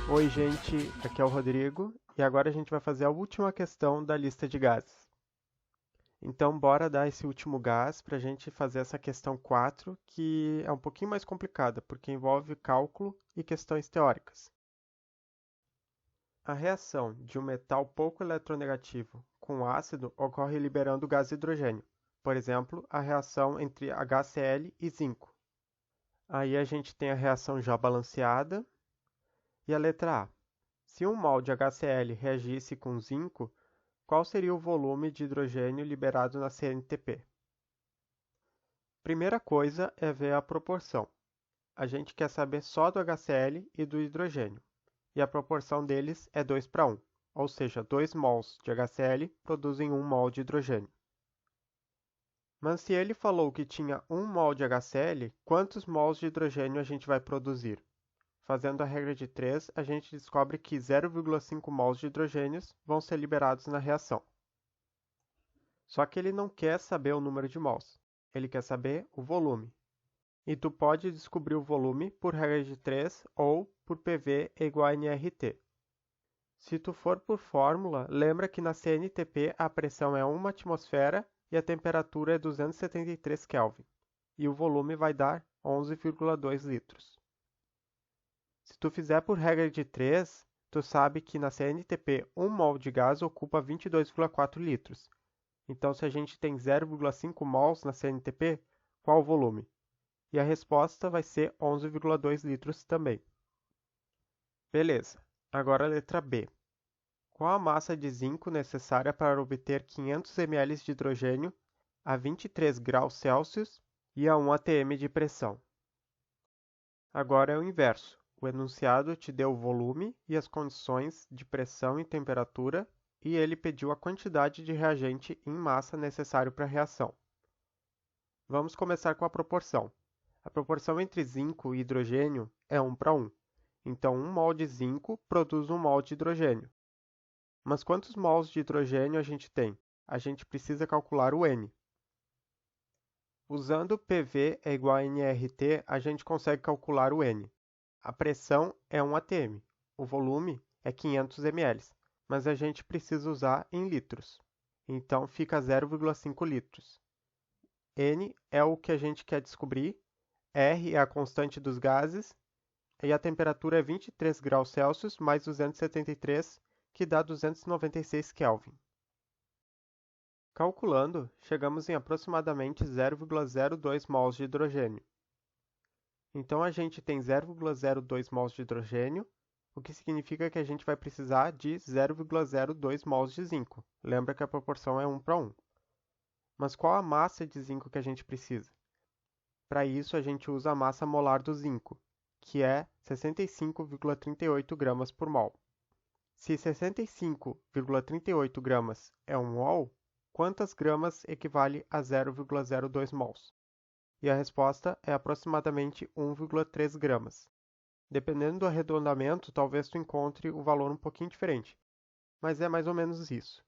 Oi, gente, aqui é o Rodrigo e agora a gente vai fazer a última questão da lista de gases. Então, bora dar esse último gás para a gente fazer essa questão 4, que é um pouquinho mais complicada, porque envolve cálculo e questões teóricas. A reação de um metal pouco eletronegativo com ácido ocorre liberando o gás hidrogênio, por exemplo, a reação entre HCl e zinco. Aí a gente tem a reação já balanceada e a letra A. Se 1 mol de HCl reagisse com zinco, qual seria o volume de hidrogênio liberado na CNTP? Primeira coisa é ver a proporção. A gente quer saber só do HCl e do hidrogênio, e a proporção deles é 2:1, ou seja, 2 mols de HCl produzem 1 mol de hidrogênio. Mas se ele falou que tinha 1 mol de HCl, quantos mols de hidrogênio a gente vai produzir? Fazendo a regra de 3, a gente descobre que 0,5 mols de hidrogênios vão ser liberados na reação. Só que ele não quer saber o número de mols, ele quer saber o volume. E tu pode descobrir o volume por regra de 3 ou por PV é igual a nRT. Se tu for por fórmula, lembra que na CNTP a pressão é 1 atmosfera e a temperatura é 273 Kelvin, e o volume vai dar 11,2 litros. Se tu fizer por regra de 3, tu sabe que na CNTP 1 mol de gás ocupa 22,4 litros. Então, se a gente tem 0,5 mols na CNTP, qual o volume? E a resposta vai ser 11,2 litros também. Beleza. Agora a letra B. Qual a massa de zinco necessária para obter 500 ml de hidrogênio a 23 graus Celsius e a 1 atm de pressão? Agora é o inverso. O enunciado te deu o volume e as condições de pressão e temperatura, e ele pediu a quantidade de reagente em massa necessário para a reação. Vamos começar com a proporção. A proporção entre zinco e hidrogênio é 1:1. Então, 1 mol de zinco produz 1 mol de hidrogênio. Mas quantos mols de hidrogênio a gente tem? A gente precisa calcular o N. Usando PV é igual a nRT, a gente consegue calcular o N. A pressão é 1 atm, o volume é 500 ml, mas a gente precisa usar em litros. Então, fica 0,5 litros. N é o que a gente quer descobrir, R é a constante dos gases, e a temperatura é 23 graus Celsius mais 273, que dá 296 Kelvin. Calculando, chegamos em aproximadamente 0,02 mols de hidrogênio. Então, a gente tem 0,02 mols de hidrogênio, o que significa que a gente vai precisar de 0,02 mols de zinco. Lembra que a proporção é 1:1. Mas qual a massa de zinco que a gente precisa? Para isso, a gente usa a massa molar do zinco, que é 65,38 gramas por mol. Se 65,38 gramas é 1 mol, quantas gramas equivale a 0,02 mols? E a resposta é aproximadamente 1,3 gramas. Dependendo do arredondamento, talvez tu encontre o valor um pouquinho diferente, mas é mais ou menos isso.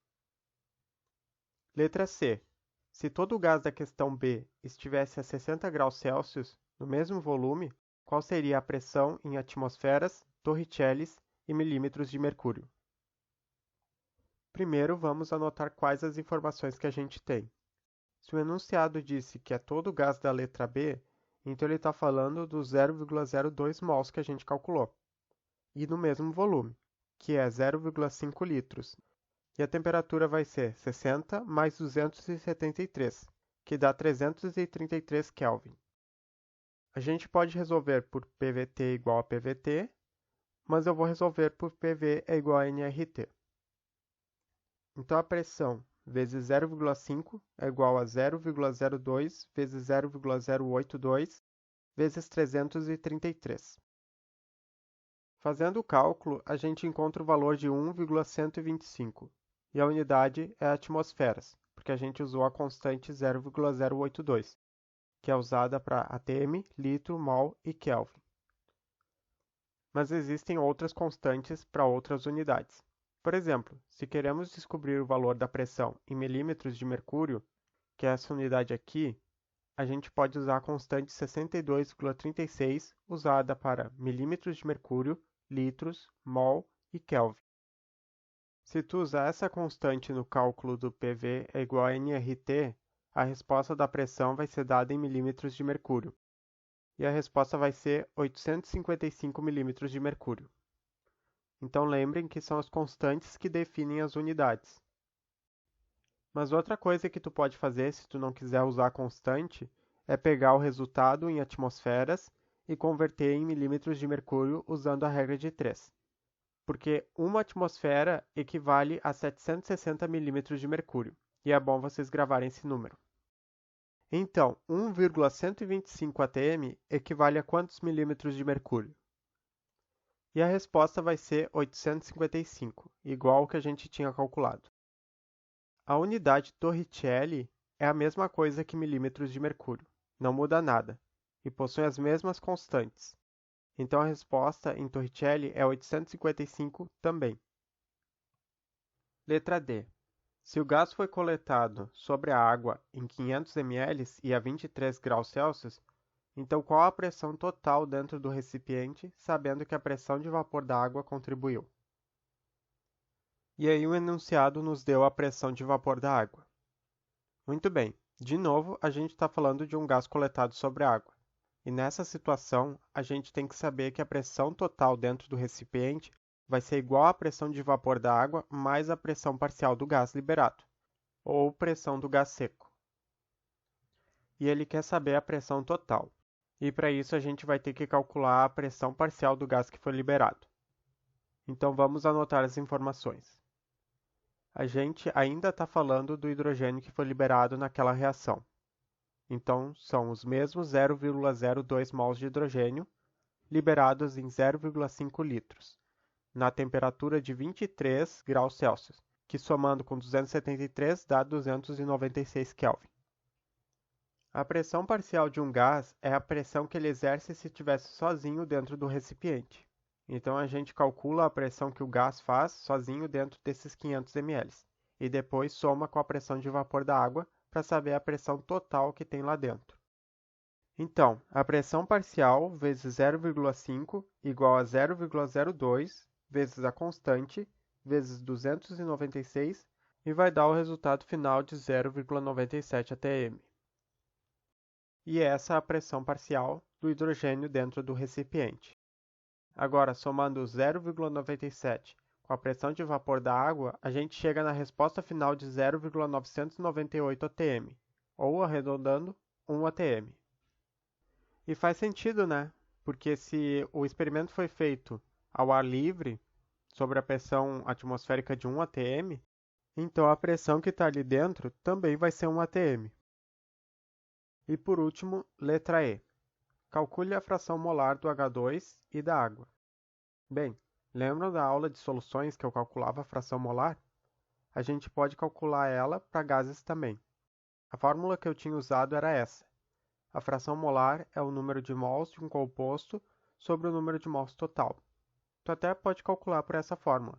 Letra C. Se todo o gás da questão B estivesse a 60 graus Celsius, no mesmo volume, qual seria a pressão em atmosferas, torricellis e milímetros de mercúrio? Primeiro, vamos anotar quais as informações que a gente tem. Se o enunciado disse que é todo o gás da letra B, então ele está falando dos 0,02 mols que a gente calculou. E no mesmo volume, que é 0,5 litros. E a temperatura vai ser 60 mais 273, que dá 333 Kelvin. A gente pode resolver por PVT igual a PVT, mas eu vou resolver por PV é igual a nRT. Então, a pressão vezes 0,5 é igual a 0,02 vezes 0,082 vezes 333. Fazendo o cálculo, a gente encontra o valor de 1,125, e a unidade é atmosferas, porque a gente usou a constante 0,082, que é usada para atm, litro, mol e Kelvin. Mas existem outras constantes para outras unidades. Por exemplo, se queremos descobrir o valor da pressão em milímetros de mercúrio, que é essa unidade aqui, a gente pode usar a constante 62,36 usada para milímetros de mercúrio litros, mol e Kelvin. Se tu usar essa constante no cálculo do PV é igual a nRT, a resposta da pressão vai ser dada em milímetros de mercúrio. E a resposta vai ser 855 milímetros de mercúrio. Então lembrem que são as constantes que definem as unidades. Mas outra coisa que tu pode fazer, se tu não quiser usar a constante, é pegar o resultado em atmosferas e converter em milímetros de mercúrio usando a regra de 3. Porque uma atmosfera equivale a 760 milímetros de mercúrio, e é bom vocês gravarem esse número. Então, 1,125 atm equivale a quantos milímetros de mercúrio? E a resposta vai ser 855, igual ao que a gente tinha calculado. A unidade Torricelli é a mesma coisa que milímetros de mercúrio, não muda nada, e possui as mesmas constantes. Então a resposta em Torricelli é 855 também. Letra D. Se o gás foi coletado sobre a água em 500 ml e a 23 graus Celsius, então qual a pressão total dentro do recipiente, sabendo que a pressão de vapor da água contribuiu? E aí o enunciado nos deu a pressão de vapor da água. Muito bem, de novo a gente está falando de um gás coletado sobre a água. E nessa situação, a gente tem que saber que a pressão total dentro do recipiente vai ser igual à pressão de vapor da água mais a pressão parcial do gás liberado, ou pressão do gás seco. E ele quer saber a pressão total. E para isso a gente vai ter que calcular a pressão parcial do gás que foi liberado. Então vamos anotar as informações. A gente ainda está falando do hidrogênio que foi liberado naquela reação. Então, são os mesmos 0,02 mols de hidrogênio liberados em 0,5 litros, na temperatura de 23 graus Celsius, que somando com 273 dá 296 Kelvin. A pressão parcial de um gás é a pressão que ele exerce se estivesse sozinho dentro do recipiente. Então, a gente calcula a pressão que o gás faz sozinho dentro desses 500 ml, e depois soma com a pressão de vapor da água para saber a pressão total que tem lá dentro. Então, a pressão parcial vezes 0,5 igual a 0,02 vezes a constante vezes 296 e vai dar o resultado final de 0,97 atm. E essa é a pressão parcial do hidrogênio dentro do recipiente. Agora, somando 0,97 com a pressão de vapor da água, a gente chega na resposta final de 0,998 atm, ou, arredondando, 1 atm. E faz sentido, né? Porque se o experimento foi feito ao ar livre, sobre a pressão atmosférica de 1 atm, então a pressão que está ali dentro também vai ser 1 atm. E por último, letra E. Calcule a fração molar do H2 e da água. Bem, lembram da aula de soluções que eu calculava a fração molar? A gente pode calcular ela para gases também. A fórmula que eu tinha usado era essa. A fração molar é o número de mols de um composto sobre o número de mols total. Tu até pode calcular por essa fórmula,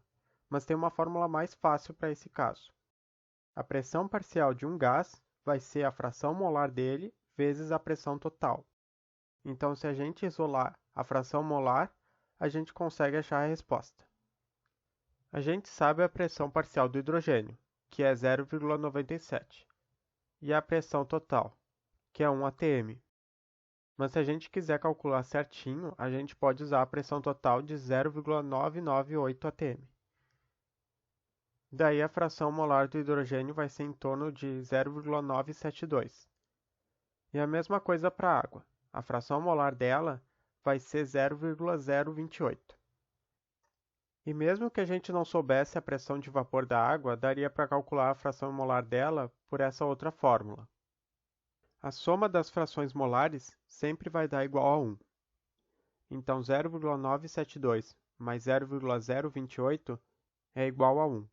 mas tem uma fórmula mais fácil para esse caso. A pressão parcial de um gás vai ser a fração molar dele vezes a pressão total. Então, se a gente isolar a fração molar, a gente consegue achar a resposta. A gente sabe a pressão parcial do hidrogênio, que é 0,97, e a pressão total, que é 1 atm. Mas se a gente quiser calcular certinho, a gente pode usar a pressão total de 0,998 atm. Daí a fração molar do hidrogênio vai ser em torno de 0,972. E a mesma coisa para a água. A fração molar dela vai ser 0,028. E mesmo que a gente não soubesse a pressão de vapor da água, daria para calcular a fração molar dela por essa outra fórmula. A soma das frações molares sempre vai dar igual a 1. Então 0,972 mais 0,028 é igual a 1.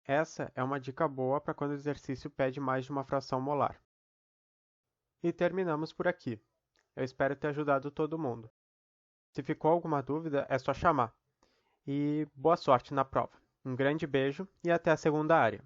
Essa é uma dica boa para quando o exercício pede mais de uma fração molar. E terminamos por aqui. Eu espero ter ajudado todo mundo. Se ficou alguma dúvida, é só chamar. E boa sorte na prova. Um grande beijo e até a segunda área.